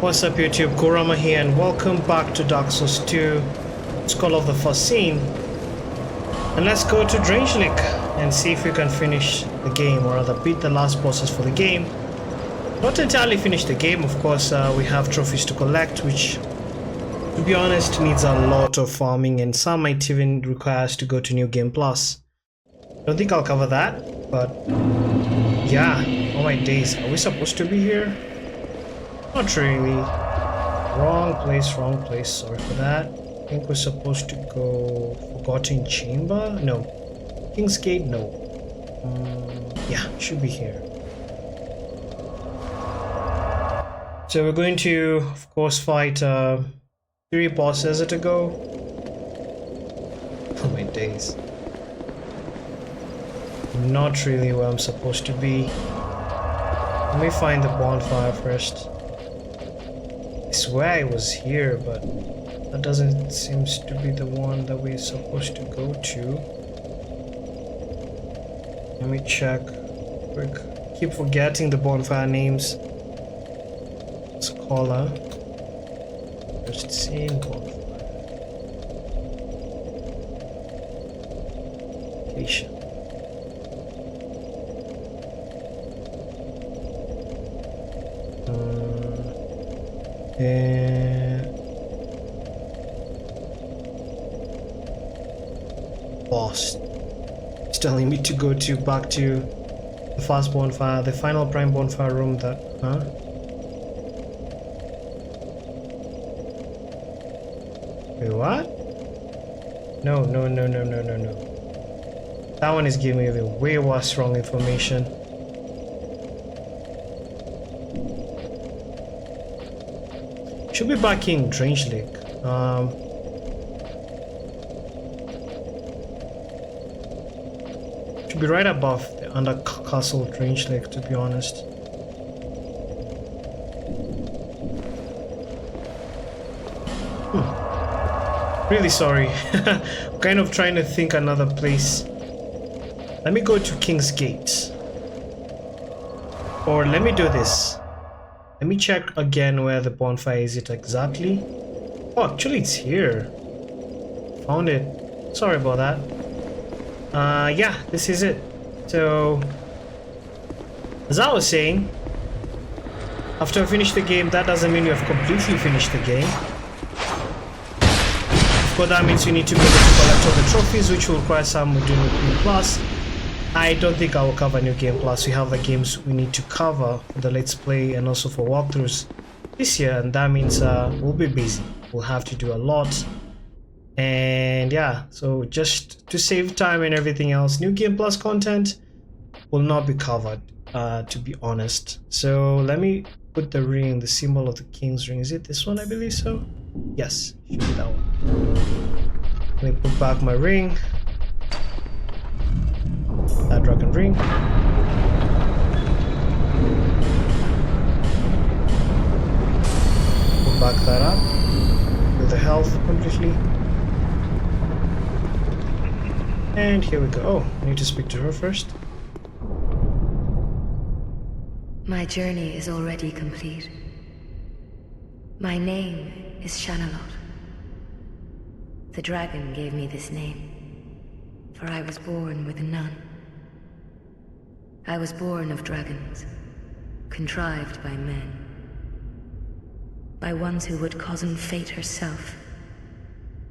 What's up YouTube, Kurama here and welcome back to Dark Souls 2. Let's call off the first scene and let's go to Drangleic and see if we can finish the game, or rather beat the last bosses for the game. Not entirely finish the game, of course. We have trophies to collect, which to be honest needs a lot of farming, and some might even require us to go to New Game Plus. Don't think I'll cover that, but yeah, oh my days, are we supposed to be here? Not really. Wrong place, sorry for that. I think we're supposed to go Forgotten Chamber? No. King's Gate? No. Yeah, should be here. So we're going to, of course, fight 3 bosses at a go. Oh my days. Not really where I'm supposed to be. Let me find the bonfire first. I swear I was here, but that doesn't seem to be the one that we're supposed to go to. Let me check quick. Keep forgetting the bonfire names. Scholar. First scene, bonfire. Location. Boss. It's telling me to go back to the fast bonfire, the final prime bonfire room. That, huh? Wait, what? No. That one is giving me way worse wrong information. Should be back in Drangleic. Should be right above the under castle Drangleic, to be honest. Really sorry. I'm kind of trying to think another place. Let me go to King's Gate. Or let me do this. Let me check again where the bonfire is exactly. Oh, actually it's here. Found it. Sorry about that. Yeah, this is it. So, as I was saying, after I finish the game, that doesn't mean you have completely finished the game. Of course, that means you need to be able to collect all the trophies, which will require some with New Game Plus. I don't think I will cover New Game Plus. We have the games we need to cover for the Let's Play and also for walkthroughs this year, and that means we'll be busy. We'll have to do a lot. And yeah, so just to save time and everything else, New Game Plus content will not be covered, to be honest. So let me put the ring, the symbol of the King's ring. Is it this one? I believe so. Yes, should be that one. Let me put back my ring. That dragon ring. Put back that up. With the health completely. And here we go. Oh, I need to speak to her first. My journey is already complete. My name is Shanalot. The dragon gave me this name, for I was born with none. I was born of dragons, contrived by men. By ones who would cozen fate herself.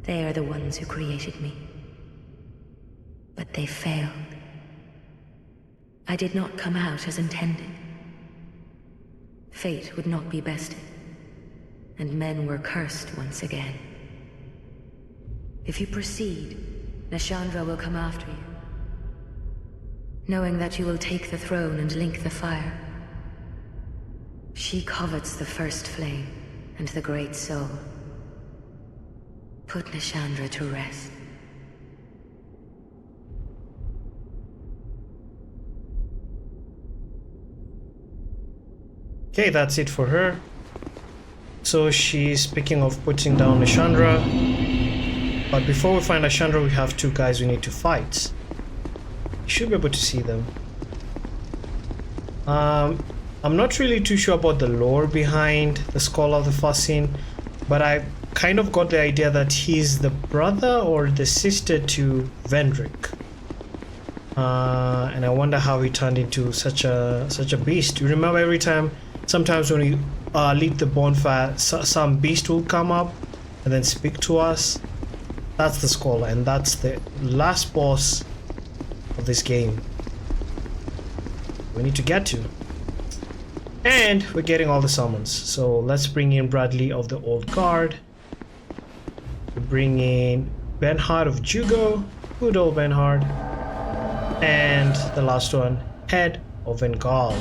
They are the ones who created me. But they failed. I did not come out as intended. Fate would not be bested, and men were cursed once again. If you proceed, Nashandra will come after you, knowing that you will take the throne and link the fire. She covets the first flame and the great soul. Put Nashandra to rest. Okay, that's it for her. So she's speaking of putting down Nashandra. But before we find Nashandra, we have 2 guys we need to fight. You should be able to see them. I'm not really too sure about the lore behind the Skull of the Fascine, but I kind of got the idea that he's the brother or the sister to Vendrick. And I wonder how he turned into such a beast. You remember every time, sometimes when we lead the bonfire, some beast will come up and then speak to us. That's the Skull, and that's the last boss of this game we need to get to. And we're getting all the summons, so let's bring in Bradley of the Old Guard. Bring in Benhard of Jugo, good old Benhard, and the last one, Head of Vengal.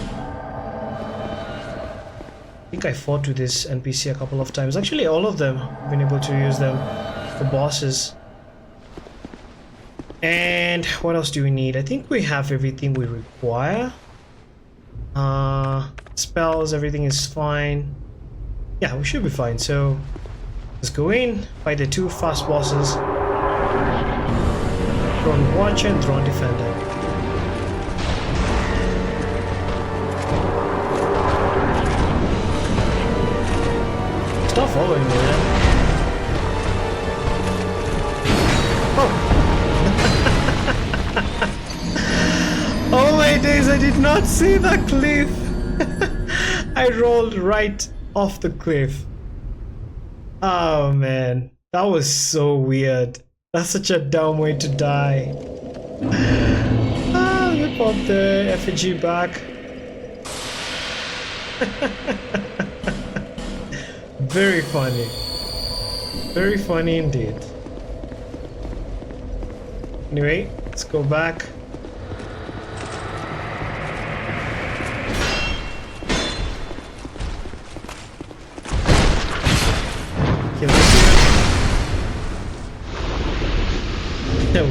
I think I fought with this NPC a couple of times. Actually, all of them, I've been able to use them for bosses. And what else do we need? I think we have everything we require. Spells, everything is fine. Yeah, we should be fine. So let's go in, fight the two fast bosses, Throne Watcher and Throne Defender. Stop following me, man. Oh my days, I did not see that cliff. I rolled right off the cliff. Oh man, that was so weird. That's such a dumb way to die. Let me pop the effigy back. Very funny. Very funny indeed. Anyway, let's go back.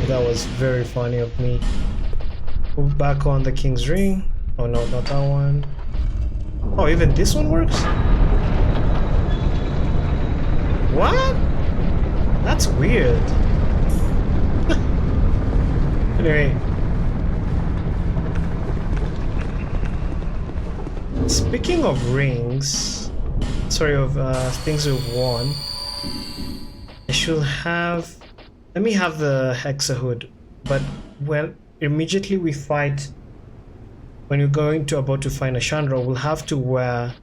That was very funny of me. Move back on the King's Ring. Oh no, not that one. Oh, even this one works? What? That's weird. Anyway. Speaking of rings, sorry, of things we've won, I should have, let me have the Hexa hood, but well, immediately we fight, when we're about to find a Chandra, we'll have to wear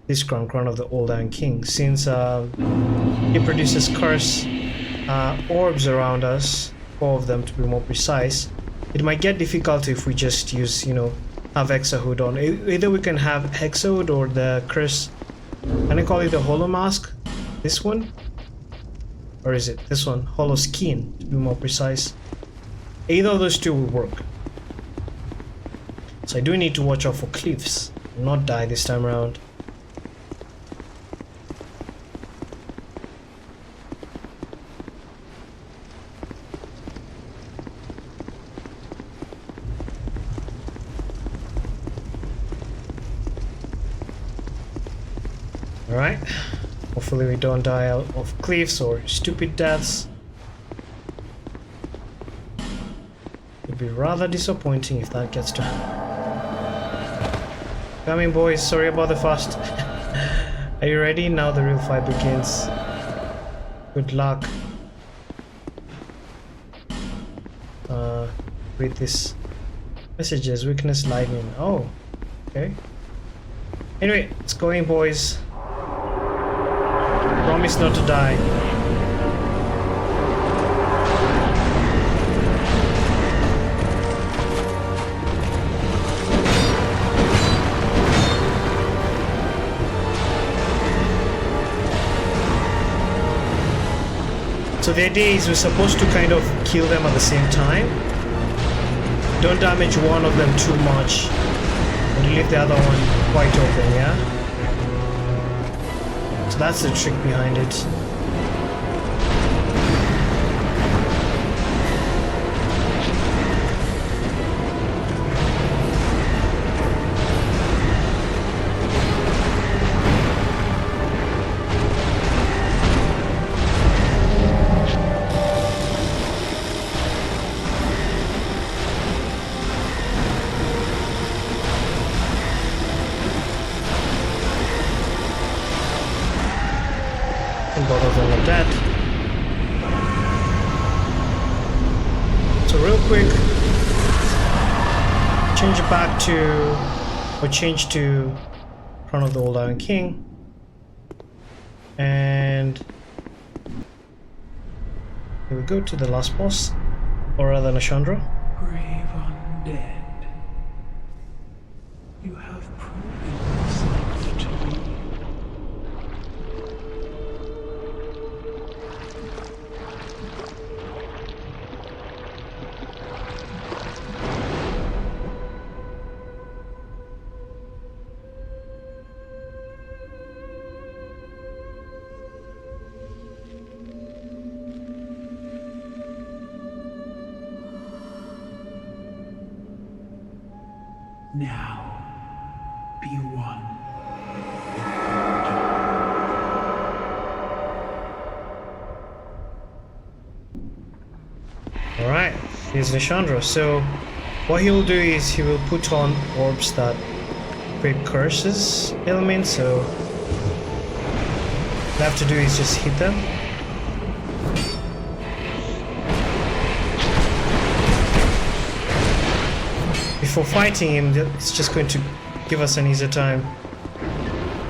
this crown of the Old Iron King, since it produces curse orbs around us, 4 of them to be more precise. It might get difficult if we just use, have Hexa hood on. Either we can have Hexa hood or the curse, can I call it the Hollow Mask? This one? Or is it this one? Hollow Skin, to be more precise. Either of those two will work. So I do need to watch out for cliffs, not die this time around. Alright, hopefully we don't die out of cliffs or stupid deaths. It'd be rather disappointing if that gets to happen. Coming, boys, sorry about the fast. Are you ready? Now the real fight begins. Good luck. Read this. Messages, weakness, lightning. Oh, okay. Anyway, it's going, boys. Promise not to die. So the idea is we're supposed to kind of kill them at the same time. Don't damage one of them too much and leave the other one quite open, yeah? So that's the trick behind it. And both of them are dead. So real quick, change it back to, or change to Crown of the Old Iron King. And here we go to the last boss, or rather Nashandra. Brave undead, you have proven yourself to me. Now, be one. Alright, here's Nishandra. So what he'll do is he will put on orbs that create curses elements, so all I have to do is just hit them. Before fighting him, it's just going to give us an easier time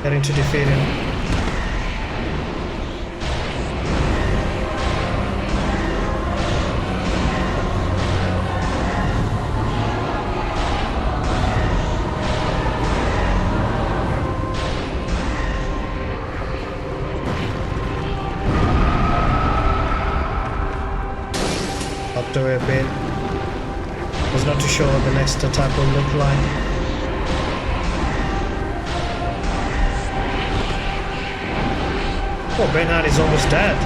getting to defeat him. Up to a bit. Was not too sure what the next attack will look like. Oh, Bernhard is almost dead.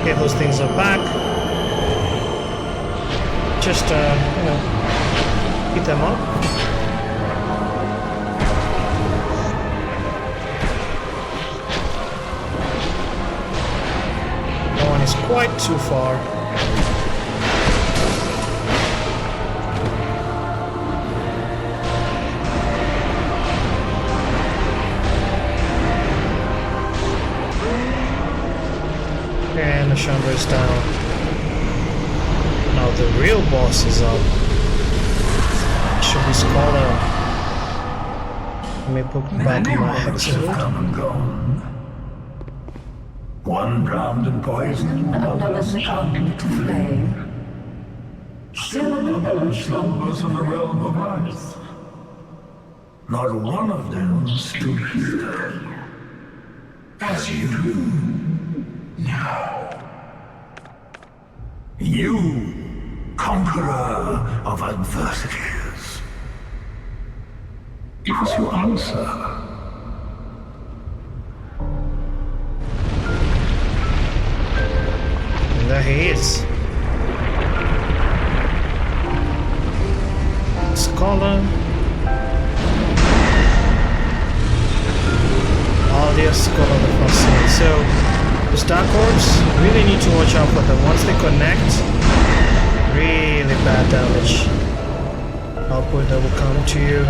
Okay, those things are back. Just, hit them up. Is quite too far. And the Chandra is down. Now the real boss is up. Should be Scholar. Let me put back my episode. One drowned in poison, another succumbed to flame. Still another slumbers in the realm of ice. Not one of them stood here, as you do now. You, conqueror of adversities. Give us your answer. There he is. Scholar. Aldia, Scholar of the first scene. So, those dark orbs, really need to watch out for them. Once they connect, really bad damage output that will come to you.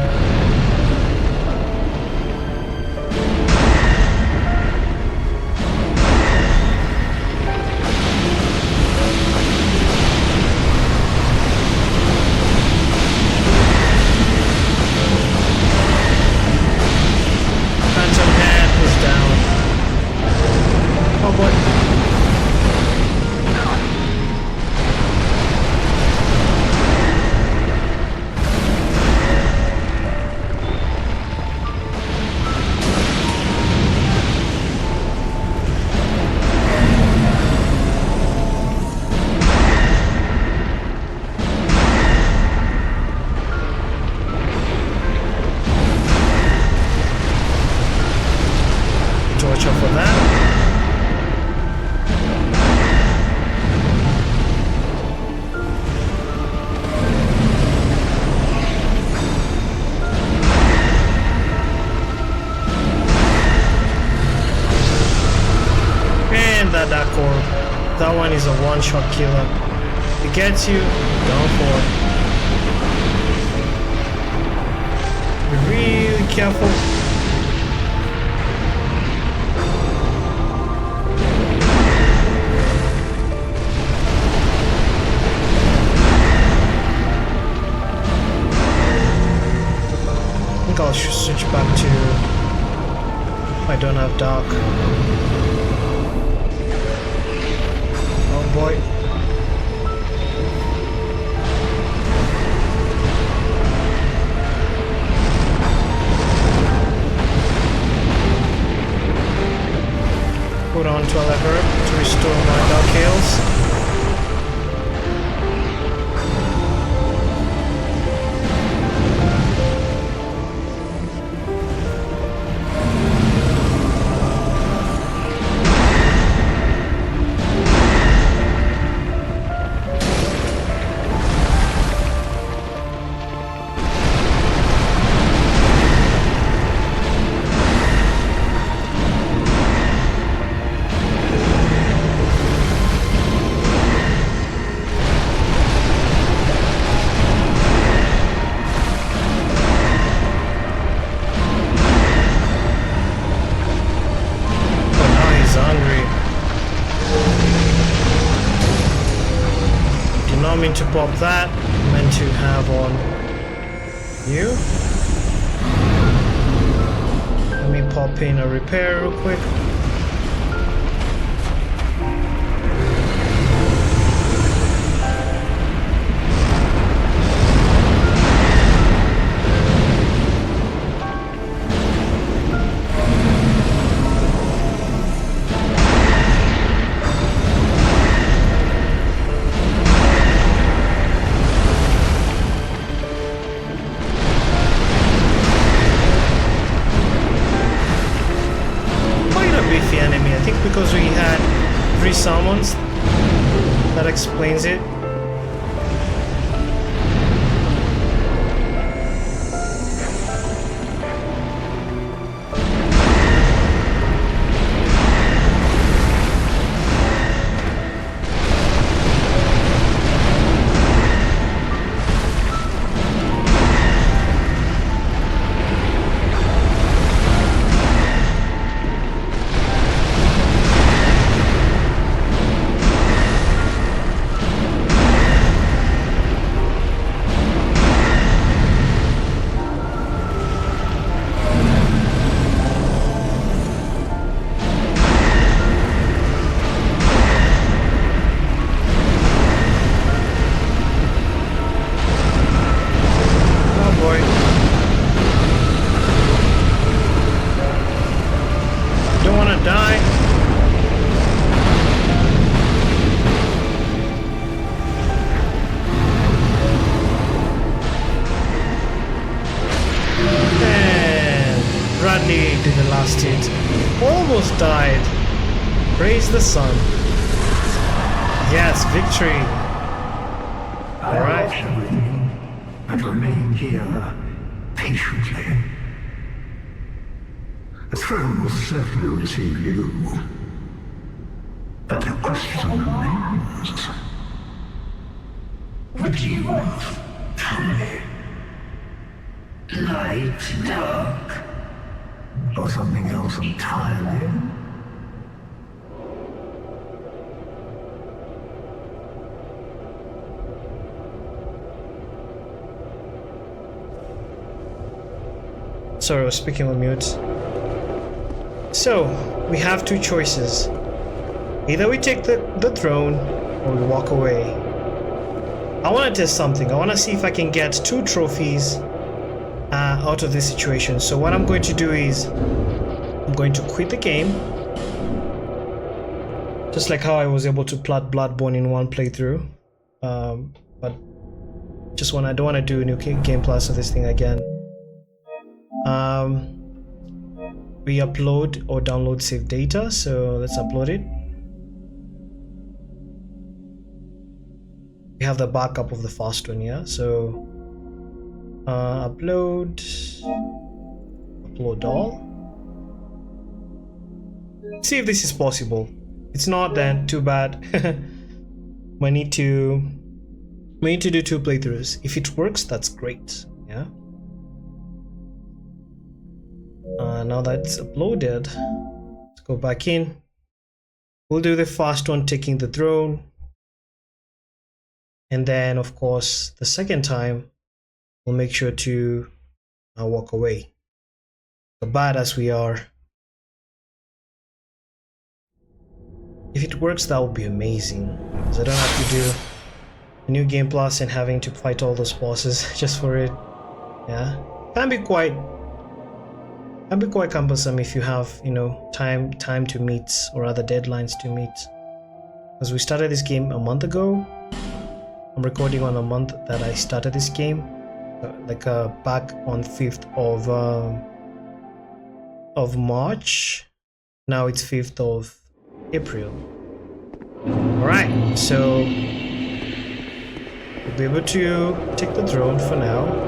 Watch out for that. And that dark orb. That one is a one-shot killer. it gets you, down for it. Be really careful. I think I'll switch back to I don't have dark. Oh boy. Put on Twilight Herb to restore my Dark Hails. To pop that, meant to have on you. Let me pop in a repair real quick. Because we had 3 summons, that explains it. Did the last hit. Almost died. Praise the sun. Yes, victory. Alright. Everything and remain here patiently. The throne will certainly receive you. But the question remains. What do you want from me? Light, dark, or something else entirely? Sorry, I was speaking on mute. So, we have 2 choices. Either we take the throne, or we walk away. I want to test something. I want to see if I can get 2 trophies out of this situation. So what I'm going to do is I'm going to quit the game, just like how I was able to plat Bloodborne in 1 playthrough, but I don't want to do a new game plus of this thing again. We upload or download save data, so let's upload it. We have the backup of the first one, yeah, so upload all. See if this is possible. It's not, then too bad. Might need to We need to do 2 playthroughs. If it works, that's great. Yeah. Now that's uploaded, let's go back in. We'll do the first one, taking the throne, and then of course the second time we'll make sure to walk away. So bad as we are, if it works, that would be amazing, because I don't have to do a new game plus and having to fight all those bosses just for it. Yeah, can be quite cumbersome if you have, you know, time to meet, or other deadlines to meet. Because we started this game a month ago. I'm recording on a month that I started this game, back on 5th of March. Now it's 5th of April. All right, so we'll be able to take the throne for now.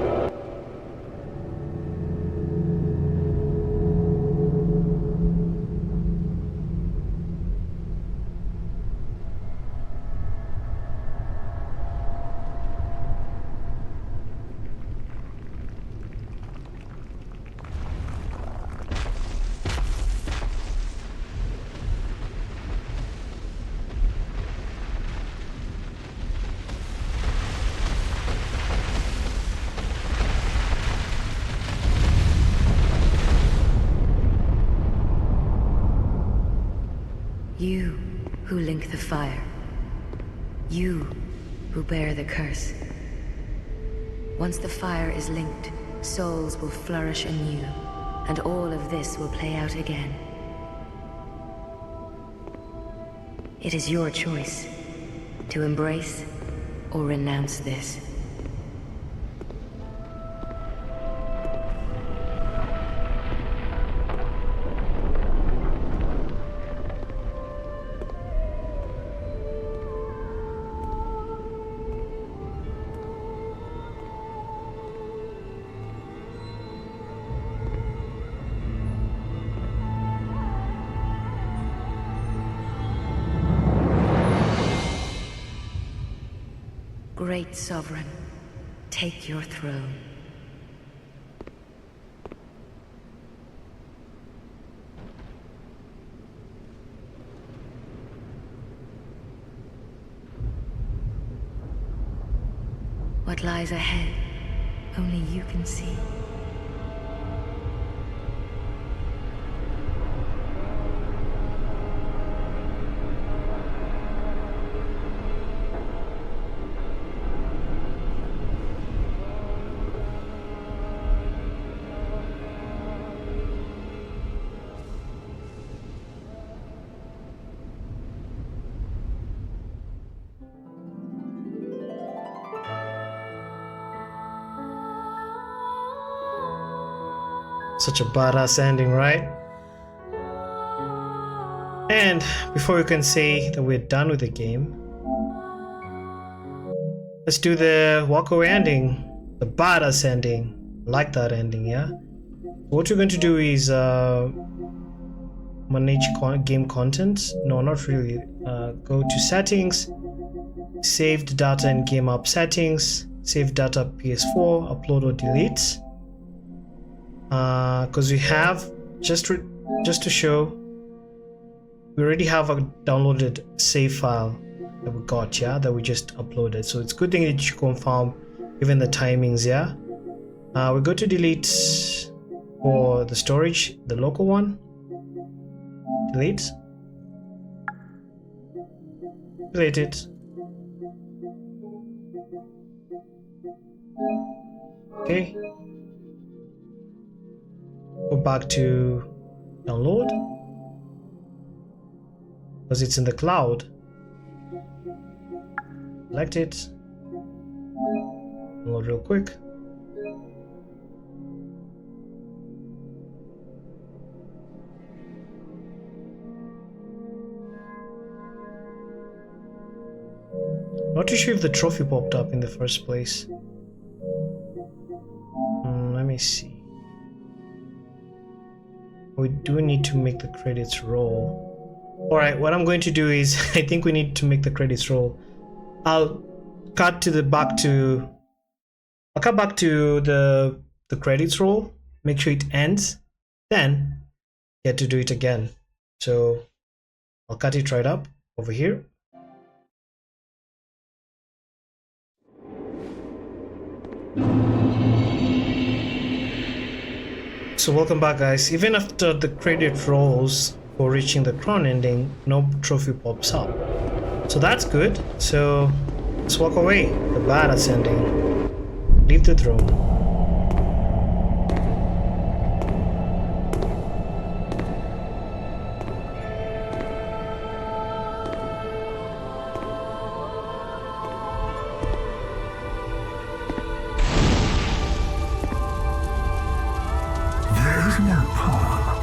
You who link the fire. You who bear the curse. Once the fire is linked, souls will flourish anew, and all of this will play out again. It is your choice to embrace or renounce this. Great Sovereign, take your throne. What lies ahead, only you can see. Such a badass ending, right? And before we can say that we're done with the game, let's do the walkaway ending, the badass ending. I like that ending, yeah? What we're going to do is manage game content. No, not really. Go to settings, saved data and game app settings, save data PS4, upload or delete. Because we have, just to show, we already have a downloaded save file that we got, yeah, that we just uploaded. So it's a good thing that you confirm even the timings, yeah. We go to delete for the storage, the local one. Delete it. Okay. Go back to download because it's in the cloud. Select it. Download real quick. Not too sure if the trophy popped up in the first place. Let me see. We do need to make the credits roll. Alright, what I'm going to do is I think we need to make the credits roll. I'll cut to the I'll cut back to the credits roll, make sure it ends, then get to do it again. So I'll cut it right up over here. So welcome back, guys. Even after the credit rolls for reaching the crown ending, no trophy pops up. So that's good. So let's walk away. The badass ending. Leave the throne. There's no path.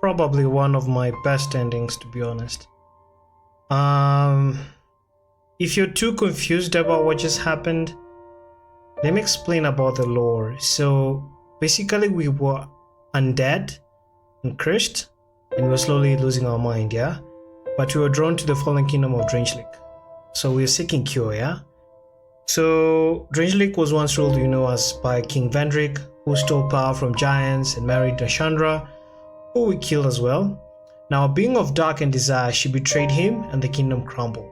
Probably one of my best endings, to be honest. If you're too confused about what just happened, let me explain about the lore. So basically we were undead and cursed, and we were slowly losing our mind, yeah? But we were drawn to the fallen kingdom of Drangleic. So we were seeking cure, yeah? So Drangleic was once ruled, as by King Vendrick, who stole power from giants and married Nashandra, who we killed as well. Now, a being of dark and desire, she betrayed him and the kingdom crumbled.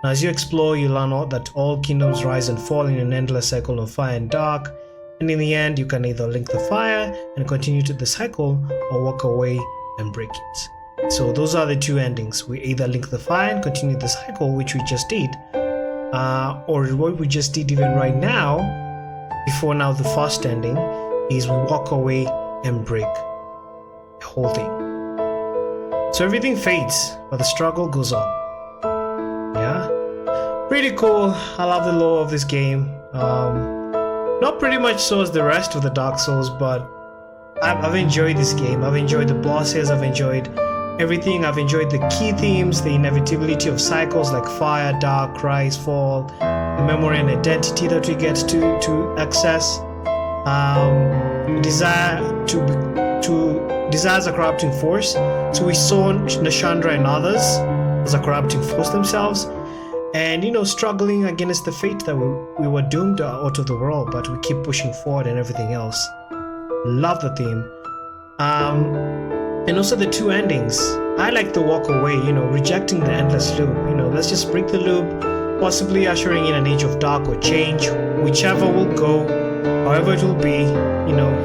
Now, as you explore, you learn that all kingdoms rise and fall in an endless cycle of fire and dark, and in the end, you can either link the fire and continue to the cycle, or walk away and break it. So those are the two endings. We either link the fire and continue the cycle, which we just did, or what we just did even right now, before now the first ending, is we walk away and break the whole thing. So everything fades, but the struggle goes on. Yeah, pretty cool. I love the lore of this game. Not pretty much so as the rest of the Dark Souls, but I've enjoyed this game. I've enjoyed the bosses, I've enjoyed everything. I've enjoyed the key themes, the inevitability of cycles like fire, dark, rise, fall, the memory and identity that we get to access, desire as a corrupting force. So we saw Nashandra and others as a corrupting force themselves, and struggling against the fate that we were doomed out of the world, but we keep pushing forward and everything else. Love the theme. And also the two endings. I like the walk away, rejecting the endless loop. Let's just break the loop, possibly ushering in an age of dark or change, whichever will go, however it will be.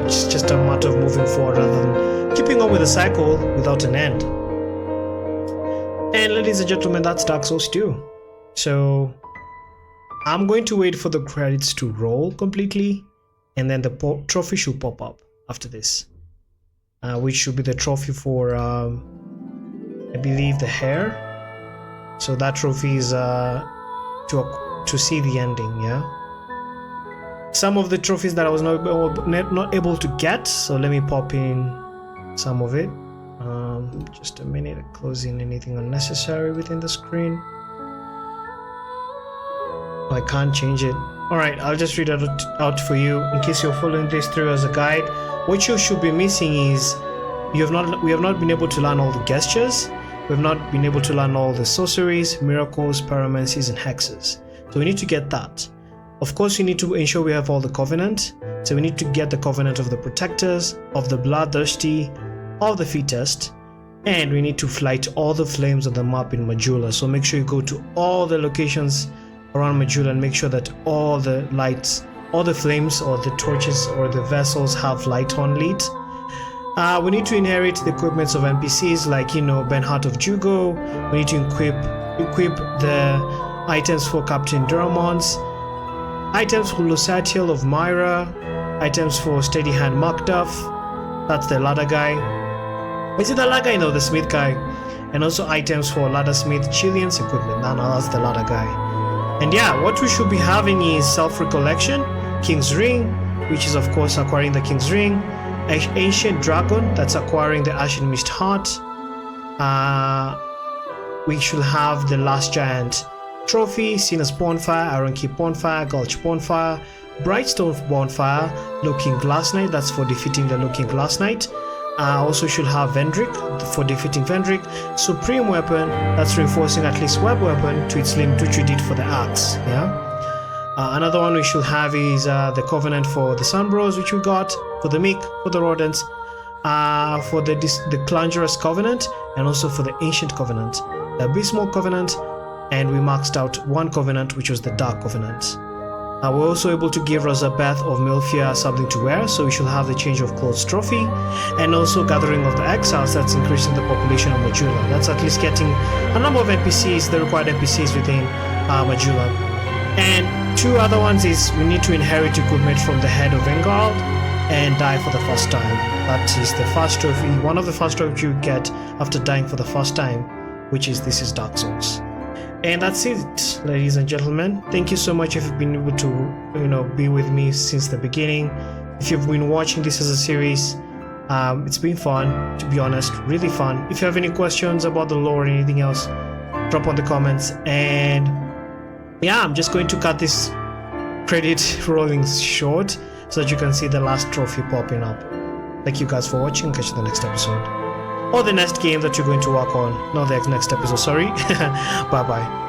It's just a matter of moving forward rather than keeping up with the cycle without an end. And ladies and gentlemen, that's Dark Souls 2. So I'm going to wait for the credits to roll completely, and then the trophy should pop up after this, which should be the trophy for I believe the hair. So that trophy is to see the ending. Yeah, some of the trophies that I was not able to get, so let me pop in some of it. Just a minute, closing anything unnecessary within the screen. I can't change it. Alright, I'll just read it out for you in case you're following this through as a guide. What you should be missing is we have not been able to learn all the gestures. We have not been able to learn all the sorceries, miracles, pyromancies, and hexes. So we need to get that. Of course, we need to ensure we have all the covenant. So we need to get the covenant of the protectors, of the bloodthirsty, of the fittest, and we need to flight all the flames on the map in Majula. So make sure you go to all the locations around Majula and make sure that all the lights, all the flames or the torches or the vessels have light on lit. We need to inherit the equipments of NPCs like, Benhart of Jugo. We need to equip the items for Captain Duramons, items for Lusatiel of Myra, items for Steady Hand Macduff. That's the ladder guy. Is it the ladder guy? No, the smith guy. And also items for Laddersmith Chilean's equipment. No, that's the ladder guy. And yeah, what we should be having is Self-Recollection, King's Ring, which is of course acquiring the King's Ring, Ancient Dragon, that's acquiring the Ashen Mist Heart. We should have the Last Giant Trophy, Sinner's Bonfire, Iron Keep Bonfire, Gulch Bonfire, Brightstone Bonfire, Looking Glass Knight, that's for defeating the Looking Glass Knight. Also should have Vendrick for defeating Vendrick, Supreme Weapon, that's reinforcing at least web weapon to its limit, which we did for the axe. Another one we should have is the Covenant for the Sunbros, which we got for the Meek, for the Rodents, for the Clangerous Covenant, and also for the Ancient Covenant, the Abysmal Covenant, and we maxed out one Covenant, which was the Dark Covenant. We're also able to give Rosabeth of Milfia something to wear, so we should have the Change of Clothes trophy, and also Gathering of the Exiles, that's increasing the population of Majula. That's at least getting a number of NPCs, the required NPCs within Majula. And two other ones is we need to inherit equipment from the head of Vanguard and die for the first time. That is the first trophy, one of the first trophies you get after dying for the first time, which is this is Dark Souls. And that's it, ladies and gentlemen. Thank you so much if you've been able to, be with me since the beginning. If you've been watching this as a series, it's been fun, to be honest, really fun. If you have any questions about the lore or anything else, drop on the comments. And yeah, I'm just going to cut this credit rolling short so that you can see the last trophy popping up. Thank you guys for watching. Catch you in the next episode. Or the next game that you're going to work on. Not the next episode, sorry. Bye bye.